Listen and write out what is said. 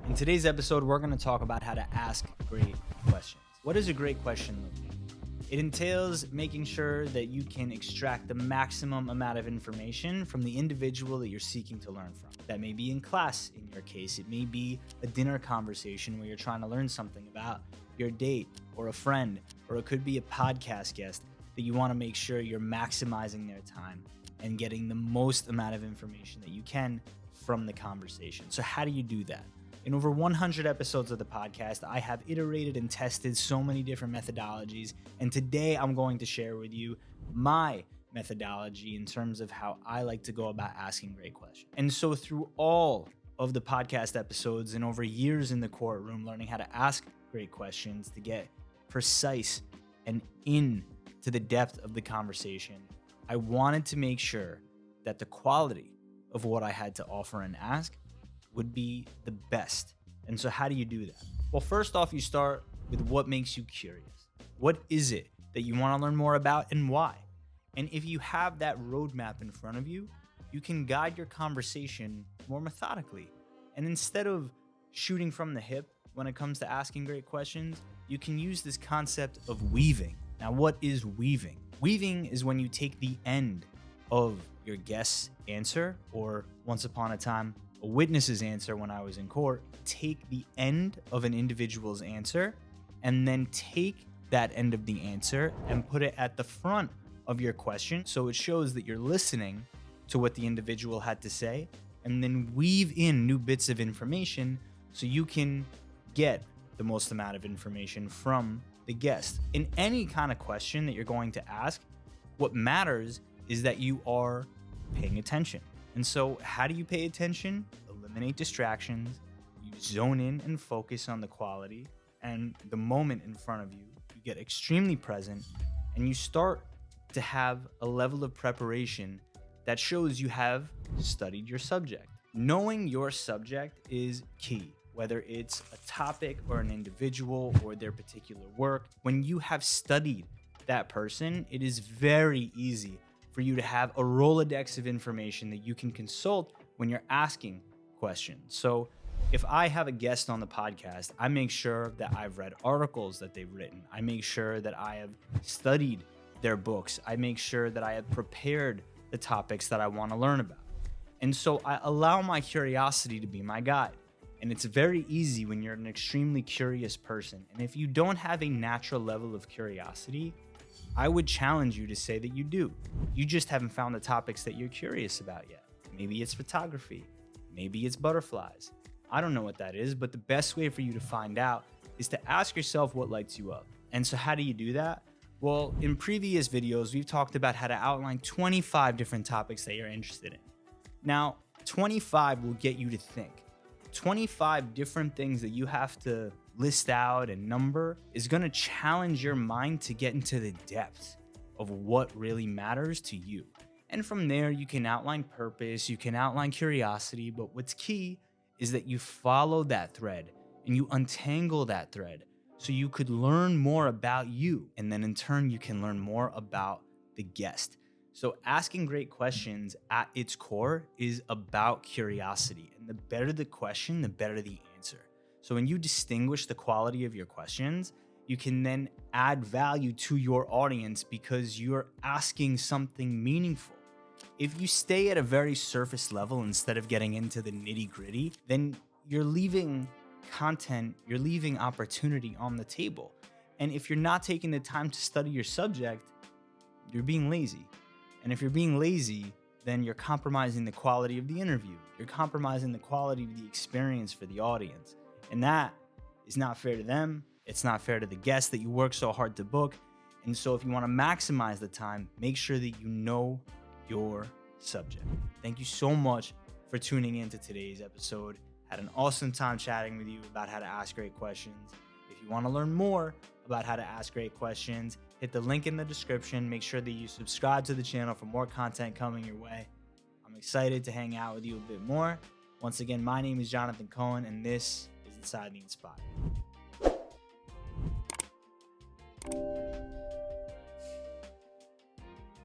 In today's episode, we're going to talk about how to ask great questions. What does a great question look like? It entails making sure that you can extract the maximum amount of information from the individual that you're seeking to learn from. That may be in class, in your case. It may be a dinner conversation where you're trying to learn something about your date or a friend, or it could be a podcast guest that you want to make sure you're maximizing their time and getting the most amount of information that you can from the conversation. So how do you do that? In over 100 episodes of the podcast, I have iterated and tested so many different methodologies, and today I'm going to share with you my methodology in terms of how I like to go about asking great questions. And so through all of the podcast episodes and over years in the courtroom learning how to ask great questions to get precise and in to the depth of the conversation, I wanted to make sure that the quality of what I had to offer and ask would be the best. And so how do you do that? Well, first off, you start with what makes you curious. What is it that you want to learn more about and why? And if you have that roadmap in front of you, you can guide your conversation more methodically. And instead of shooting from the hip when it comes to asking great questions, you can use this concept of weaving. Now, what is weaving? Weaving is when you take the end of your guest's answer, or once upon a time, a witness's answer when I was in court, take the end of an individual's answer and then take that end of the answer and put it at the front of your question. So it shows that you're listening to what the individual had to say, and then weave in new bits of information so you can get the most amount of information from the guest. In any kind of question that you're going to ask, what matters is that you are paying attention. And so how do you pay attention? Eliminate distractions. You zone in and focus on the quality and the moment in front of you. You get extremely present and you start to have a level of preparation that shows you have studied your subject. Knowing your subject is key, whether it's a topic or an individual or their particular work. When you have studied that person, it is very easy for you to have a Rolodex of information that you can consult when you're asking questions. So if I have a guest on the podcast, I make sure that I've read articles that they've written. I make sure that I have studied their books. I make sure that I have prepared the topics that I want to learn about. And so I allow my curiosity to be my guide. And it's very easy when you're an extremely curious person. And if you don't have a natural level of curiosity, I would challenge you to say that you do. You just haven't found the topics that you're curious about yet. Maybe it's photography. Maybe it's butterflies. I don't know what that is, but the best way for you to find out is to ask yourself what lights you up. And so how do you do that? Well, in previous videos, we've talked about how to outline 25 different topics that you're interested in. Now, 25 will get you to think. 25 different things that you have to list out and number is going to challenge your mind to get into the depths of what really matters to you. And from there, you can outline purpose, you can outline curiosity, but what's key is that you follow that thread and you untangle that thread so you could learn more about you. And then in turn, you can learn more about the guest. So asking great questions at its core is about curiosity. And the better the question, the better the answer. So when you distinguish the quality of your questions, you can then add value to your audience because you're asking something meaningful. If you stay at a very surface level instead of getting into the nitty-gritty, then you're leaving content, you're leaving opportunity on the table. And if you're not taking the time to study your subject, you're being lazy. And if you're being lazy, then you're compromising the quality of the interview. You're compromising the quality of the experience for the audience. And that is not fair to them. It's not fair to the guests that you work so hard to book. And so if you want to maximize the time, make sure that you know your subject. Thank you so much for tuning in to today's episode. Had an awesome time chatting with you about how to ask great questions. If you want to learn more about how to ask great questions, hit the link in the description. Make sure that you subscribe to the channel for more content coming your way. I'm excited to hang out with you a bit more. Once again, my name is Jonathan Cohen, and this is Inside the Inspired.